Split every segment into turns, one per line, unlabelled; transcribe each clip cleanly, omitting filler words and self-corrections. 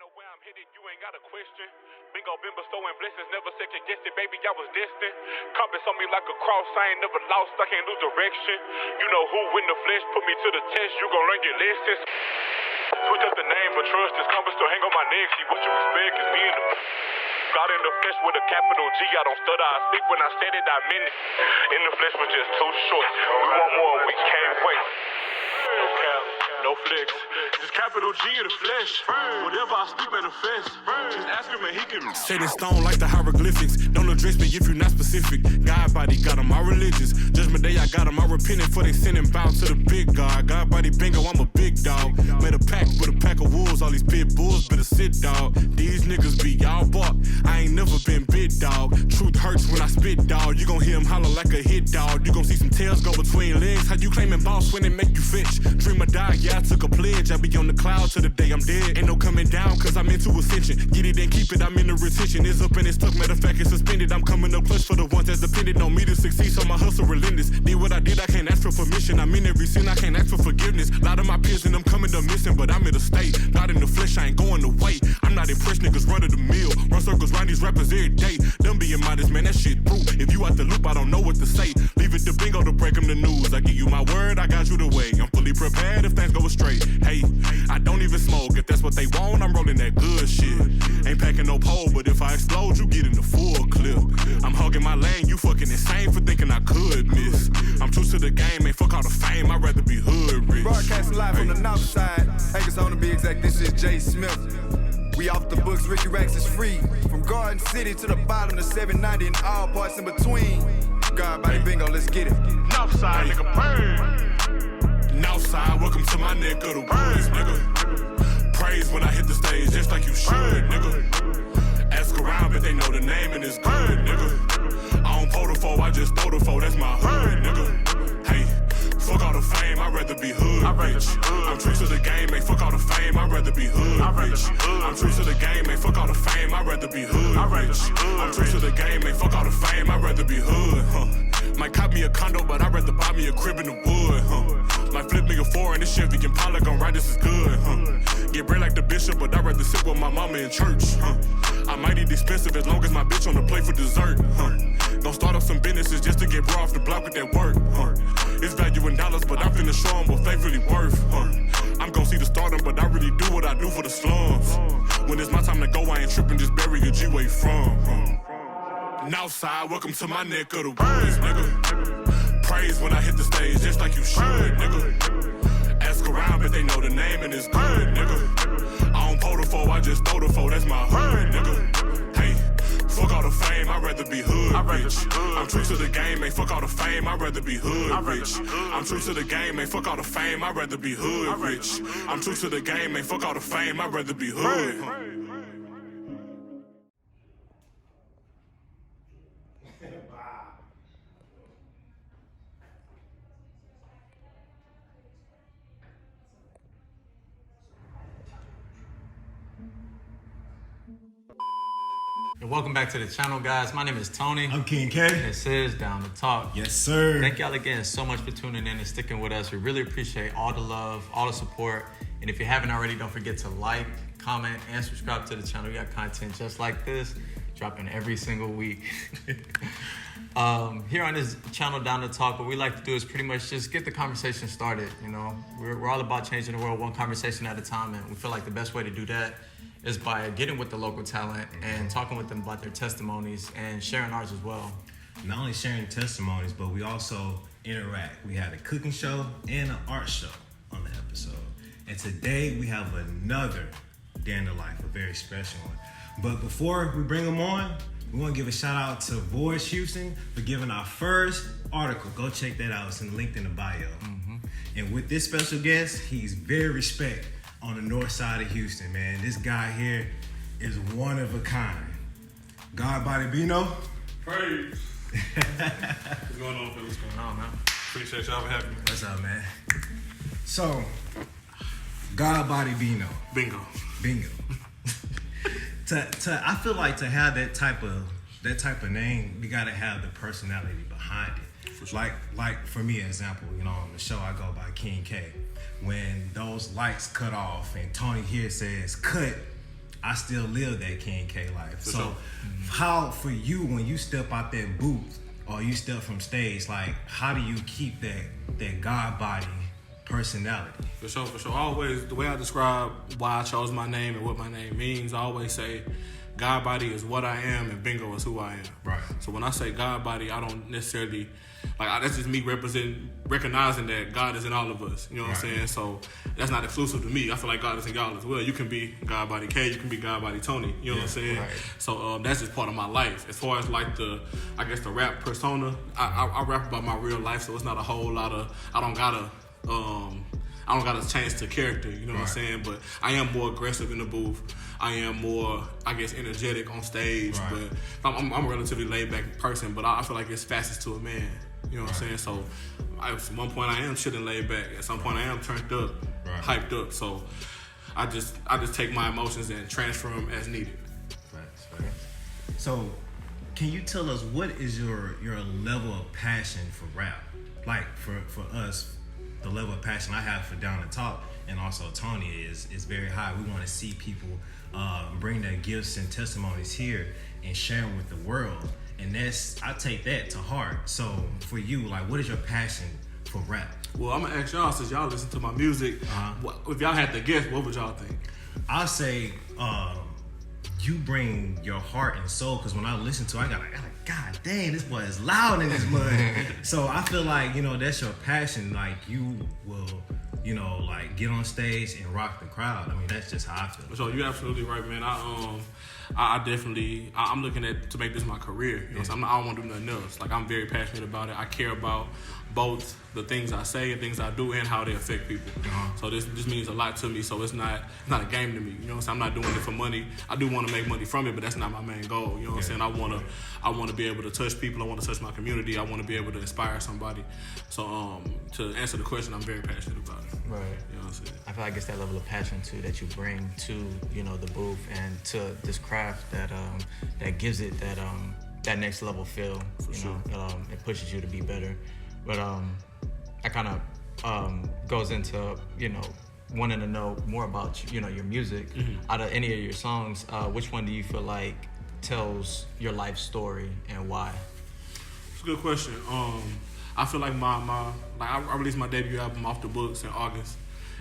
know where I'm headed, you ain't got a question. Bingo been bestowing blessings, never second guessed it, baby, I was destined. Compass on me like a cross, I ain't never lost, I can't lose direction. You know who in the flesh, put me to the test, you gon' learn your lessons. Switch up the name, but trust this compass still hang on my neck. See what you expect is me in the God in the flesh with a capital G, I don't stutter, I speak when I said it, I meant it. In the flesh was just too short, we want more, we can't wait. No cap, no flex, just capital G in the flesh. Whatever I speak manifest, just ask him and he can.
Set in stone like the hieroglyphics. Don't address me if you're not specific. God body got them, all religious. Judgment day I got them, I repented for they sin and bow to the big God. God body bingo, I'm a big dog. Made a pact with a pack of wolves. All these pit bulls better sit, dog. These niggas be y'all bark. I ain't never been bit, dog. Truth hurts when I spit, dog. You gon' hear him holler like a hit, dog. You gon' see some tails go between legs. How you claiming boss when they make you fetch? Dream or die, yeah, I took a pledge. I be on the cloud till the day I'm dead. Ain't no coming down, cause I'm into ascension. Get it and keep it, I'm in the retention. It's up and it's stuck, matter of fact, it's suspended. I'm coming up clutch for the ones that's dependent on me to succeed, so my hustle relentless. Did what I did, I can't ask for permission. I'm in every sin, I can't ask for forgiveness. A lot of my peers and them coming to missing, but I'm in a state. Not in the flesh, I ain't going to wait. I'm not impressed, niggas run to the mill. Run circles round these rappers every day. Them being modest, man, that shit through. If you out the loop, I don't know what to say. Leave it to bingo to break them the news. I give you my word, I got you the way. I'm fully prepared if things go astray. Hey, I don't even smoke. If that's what they want, I'm rolling that good shit. Ain't packing no pole, but if I explode, you get in the full clip. I'm hugging my lane, you fucking insane for thinking I could miss. I'm true to the game, ain't fuck all the fame, I'd rather be hood rich.
Broadcasting live from the north side. Anchors on to be exact, this is Jay Smith. We off the books, Ricky Racks is free. From Garden City to the bottom to 790 and all parts in between. God body bingo, let's get it.
Northside, nigga, burn.
Northside, welcome to my neck of the woods, nigga. Praise when I hit the stage, just like you should, nigga. Ask around, but they know the name and it's good, nigga. I don't pull the foe, I just throw the foe, that's my hood, nigga. Hey, fuck all the fame, I'd rather be hood rich. I'm true to the game, ain't fuck all the fame, I'd rather be hood rich. I'm true to the game, ain't fuck all the fame, I'd rather be hood rich. I'm true to the game, ain't fuck all the fame, I'd rather be hood, Might cop me a condo, but I'd rather buy me a crib in the wood, Might flip me a foreign, this Chevy Impala gon' ride, this is good, Get bread like the bishop, but I'd rather sit with my mama in church, I might eat expensive as long as my bitch on the plate for dessert, Don't start up some businesses just to get brought off the block with that work, It's value in dollars, but I'm finna show 'em what faith really worth, I'm gon' see the stardom, but I really do what I do for the slums. When it's my time to go, I ain't tripping, just bury a G way from, Northside, welcome to my neck of the woods, nigga. Praise when I hit the stage, just like you should, nigga. Ask around, but they know the name and it's good, nigga. I don't pull the foe, I just throw the foe, that's my hood, nigga. Hey, fuck all the fame, I'd rather be hood rich. I'm true to the game, ain't fuck all the fame, I'd rather be hood rich. I'm true to the game, ain't fuck all the fame, I'd rather be hood rich. I'm true to the game, ain't fuck all the fame, I'd rather be hood.
And welcome back to the channel, guys. My name is Tony.
I'm King K.
This is Down2Talk.
Yes, sir.
Thank y'all again so much for tuning in and sticking with us. We really appreciate all the love, all the support. And if you haven't already, don't forget to like, comment, and subscribe to the channel. We got content just like this, dropping every single week. Here on this channel, Down2Talk, what we like to do is pretty much just get the conversation started. You know, we're all about changing the world one conversation at a time, and we feel like the best way to do that is by getting with the local talent and talking with them about their testimonies and sharing ours as well.
Not only sharing testimonies, but we also interact. We had a cooking show and an art show on the episode. And today we have another day in the life, a very special one. But before we bring them on, we want to give a shout out to Voice Houston for giving our first article. Go check that out. It's linked in the bio. And with this special guest, he's very respect on the north side of Houston, man. This guy here is one of a kind. God body Bino.
Praise. What's going on, fellas? What's going on, man? Appreciate y'all for having me.
What's up, man? So, God body Bino.
Bingo.
I feel like to have that type of name, you gotta have the personality behind it. For sure. Like for me, example, you know, on the show I go by King K. When those lights cut off and Tony here says cut, I still live that King K life.
For
so
sure.
how for you when you step out that booth or you step from stage, like how do you keep that God body personality?
For sure. Always, the way I describe why I chose my name and what my name means, I always say God body is what I am and bingo is who I am.
Right.
So when I say God body, I don't necessarily, that's just me recognizing that God is in all of us. You know what I'm saying? So that's not exclusive to me. I feel like God is in y'all as well. You can be God body K, you can be God body Tony. You know what I'm saying? Right. So that's just part of my life. As far as like the rap persona, I rap about my real life, so it's not a whole lot of, I don't gotta change to character, you know what I'm saying? But I am more aggressive in the booth. I am more, energetic on stage. But I'm a relatively laid back person, but I feel like it's fastest to a man. You know what I'm saying? So at one point I am chilling laid back. At some point I am turned up, hyped up. So I just take my emotions and transfer them as needed.
Right. So can you tell us what is your level of passion for rap? Like for us, the level of passion I have for Down2Talk and also Tony is very high. We want to see people bring their gifts and testimonies here and share them with the world. And I take that to heart. So for you, like, what is your passion for rap?
Well, I'm gonna ask y'all, since y'all listen to my music, if y'all had to guess, what would y'all think?
I'll say you bring your heart and soul, because when I listen to it, I got like, God dang, this boy is loud in this mud. So I feel like, that's your passion. Like, you will, like, get on stage and rock the crowd. I mean, that's just how I feel.
So you're absolutely right, man. I'm looking to make this my career. You know, so I don't want to do nothing else. Like, I'm very passionate about it. I care about both the things I say and things I do and how they affect people. So this means a lot to me. So it's not a game to me. You know what I'm saying? I'm not doing it for money. I do want to make money from it, but that's not my main goal. You know what I'm saying? I want to be able to touch people. I want to touch my community. I want to be able to inspire somebody. So to answer the question, I'm very passionate about it.
Right.
You know what I'm saying?
I feel like it's that level of passion too that you bring to the booth and to this craft that gives it that next level feel. It pushes you to be better. But that kind of goes into wanting to know more about your music. Out of any of your songs, which one do you feel like tells your life story and why?
It's a good question. I feel like I released my debut album Off the Books in August.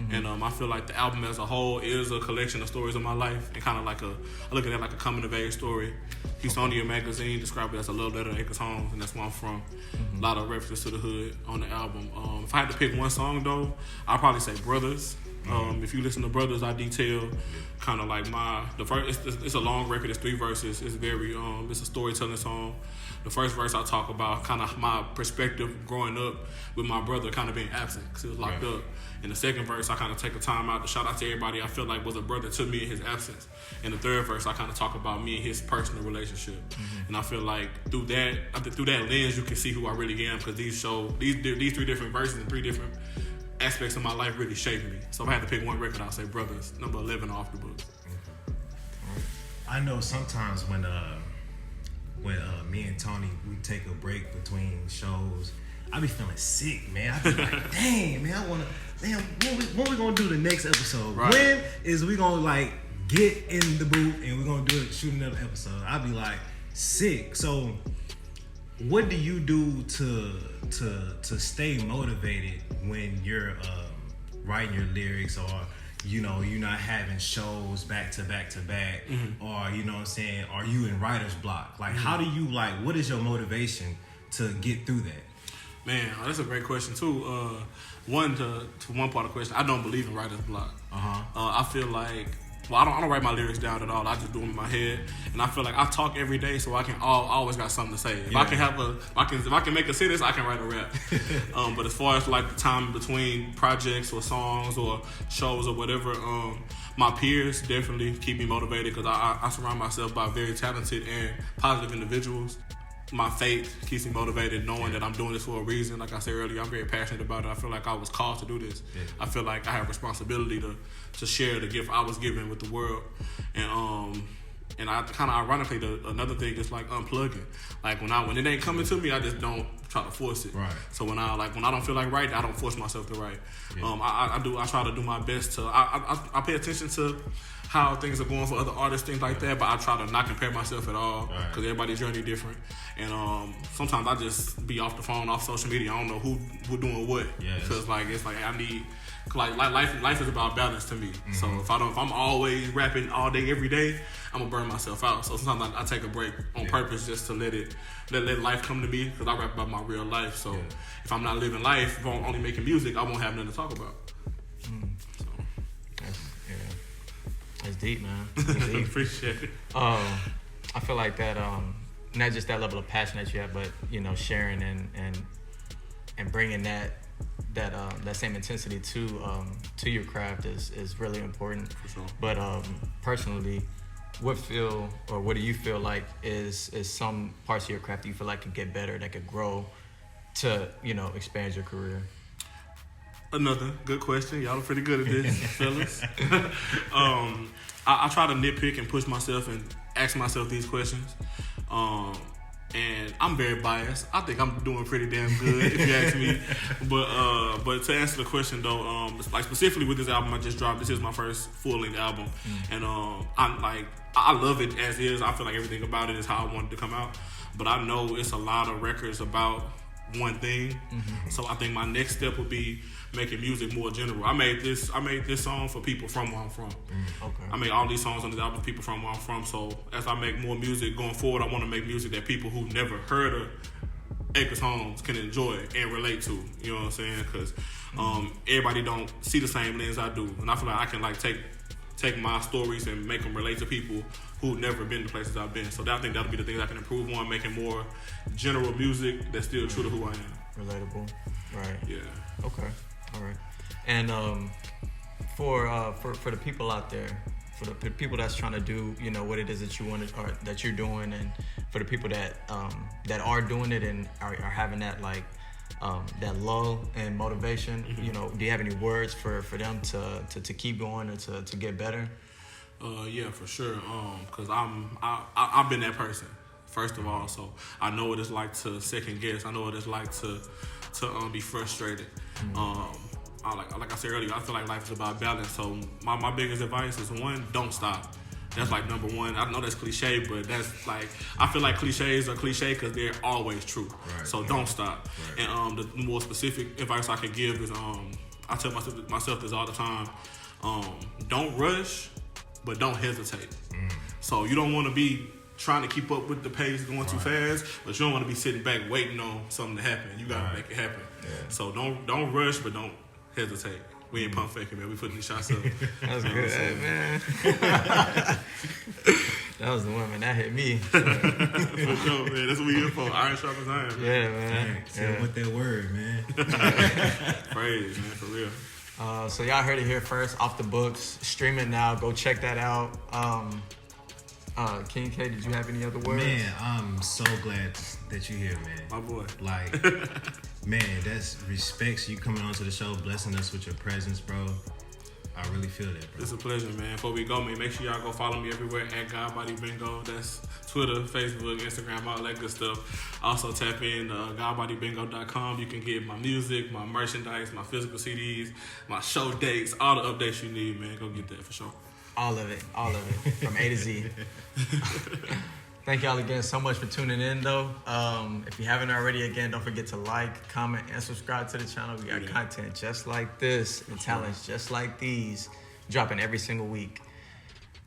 And I feel like the album as a whole is a collection of stories of my life, and kind of like I look at it like a coming of age story. Houstonian magazine described it as a love letter to Acres Homes, and that's where I'm from. A lot of references to the hood on the album. If I had to pick one song though, I'd probably say Brothers. If you listen to Brothers, I detail kind of like the first. It's a long record. It's 3 verses. It's very it's a storytelling song. The first verse I talk about kind of my perspective growing up with my brother kind of being absent because he was locked up. In the second verse, I kind of take a time out to shout out to everybody I feel like was a brother to me in his absence. In the third verse, I kind of talk about me and his personal relationship. And I feel like through that lens, you can see who I really am, because these 3 different verses and 3 different aspects of my life really shaped me. So if I had to pick one record, I'd say Brothers, number 11 Off the Books.
I know sometimes when me and Tony, we take a break between shows, I be feeling sick, man. I be like, dang, man, when we gonna do the next episode? Right. When is we gonna like get in the booth and we're gonna shoot another episode? I be like sick. So what do you do to stay motivated when you're writing your lyrics, or you're not having shows back to back to back, or you know what I'm saying, are you in writer's block? Like how do you what is your motivation to get through that?
Man, that's a great question too. One part of the question, I don't believe in writer's block. I feel like, I don't write my lyrics down at all. I just do them in my head, and I feel like I talk every day, so I always got something to say. If I can make a sentence, I can write a rap. But as far as like the time between projects or songs or shows or whatever, my peers definitely keep me motivated, because I surround myself by very talented and positive individuals. My faith keeps me motivated, knowing that I'm doing this for a reason. Like I said earlier, I'm very passionate about it. I feel like I was called to do this. I feel like I have responsibility to share the gift I was given with the world. And I kind of ironically, another thing is like unplugging. Like when it ain't coming to me, I just don't try to force it. Right. So when I don't feel like writing, I don't force myself to write. I try to do my best to. I pay attention to
how things are going for other artists, things like that. But I try to not compare myself at all because everybody's journey different. And sometimes I just be off the phone, off social media. I don't know who doing what. Because it's like I need. Like life is about balance to me. Mm-hmm. So if I'm always rapping all day every day, I'm gonna burn myself out. So sometimes I take a break on purpose just to let life come to me because I rap about my real life. So if I'm not living life, if I'm only making music, I won't have nothing to talk about. So.
That's deep, man. That's deep.
Appreciate it.
I feel like that not just that level of passion that you have, but sharing and bringing that same intensity to your craft is really important.
For sure.
But personally, what do you feel like is some parts of your craft that you feel like could get better, that could grow to expand your career?
Another good question. Y'all are pretty good at this, fellas. I try to nitpick and push myself and ask myself these questions. And I'm very biased. I think I'm doing pretty damn good, if you ask me. But to answer the question though, like specifically with this album I just dropped, this is my first full-length album, and I love it as is. I feel like everything about it is how I wanted to come out. But I know it's a lot of records about one thing, so I think my next step would be making music more general. I made this song for people from where I'm from.
Okay.
I made all these songs on this album for people from where I'm from. So as I make more music going forward, I want to make music that people who never heard of Acres Homes can enjoy and relate to. You know what I'm saying? Because everybody don't see the same lens I do, and I feel like I can take my stories and make them relate to people who've never been to places I've been. So I think that'll be the things I can improve on, making more general music that's still true to who I am.
Relatable, right?
Yeah.
Okay. All right. And for the people out there, for the people that's trying to do, what it is that you want or that you're doing, and for the people that are doing it and are having that that lull and motivation, do you have any words for them to keep going or to get better?
Yeah, for sure. Cause I've been that person, first of all. So I know what it's like to second guess. I know what it's like to be frustrated. Like I said earlier, I feel like life is about balance. So my biggest advice is, one, don't stop. That's number one. I know that's cliche, but that's I feel like cliches are cliche because they're always true. Right. So don't stop. Right. And the more specific advice I could give is, I tell myself this all the time. Don't rush, but don't hesitate. So you don't want to be trying to keep up with the pace going too fast, but you don't want to be sitting back waiting on something to happen. You gotta make it happen. Yeah. So don't rush, but don't hesitate. We ain't pump faking, man. We putting these shots up.
That's good, man. That was the one, man. That hit me.
For sure, man. That's what we here for. Iron sharp as iron, man.
Yeah, man.
Tell with that word, man.
Praise, man, for real.
So y'all heard it here first, Off the Books, streaming now. Go check that out. King K, did you have any other words?
Man, I'm so glad that you're here, man.
My boy.
Man, that's respects you coming onto the show, blessing us with your presence, bro. I really feel that, bro.
It's a pleasure, man. Before we go, man, make sure y'all go follow me everywhere at GodBodyBingo. That's Twitter, Facebook, Instagram, all that good stuff. Also tap in GodBodyBingo.com. You can get my music, my merchandise, my physical CDs, my show dates, all the updates you need, man. Go get that for sure.
All of it, from A to Z. Thank y'all again so much for tuning in, though. If you haven't already, again, don't forget to like, comment, and subscribe to the channel. We got content just like this and talents just like these dropping every single week.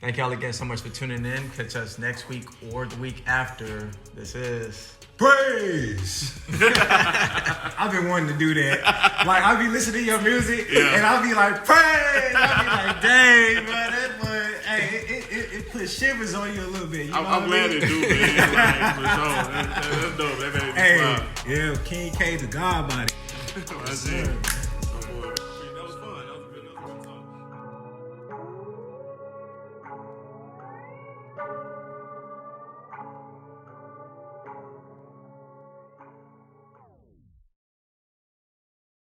Thank y'all again so much for tuning in. Catch us next week or the week after. This is
Praise. I've been wanting to do that. I'll be listening to your music and I'll be like, praise. I'll be like, dang, man, that boy, hey, it puts shivers on you a little bit.
I'm glad it do, man. For sure. That's dope. That made me smile.
Yeah, King K, the God body.
That's it.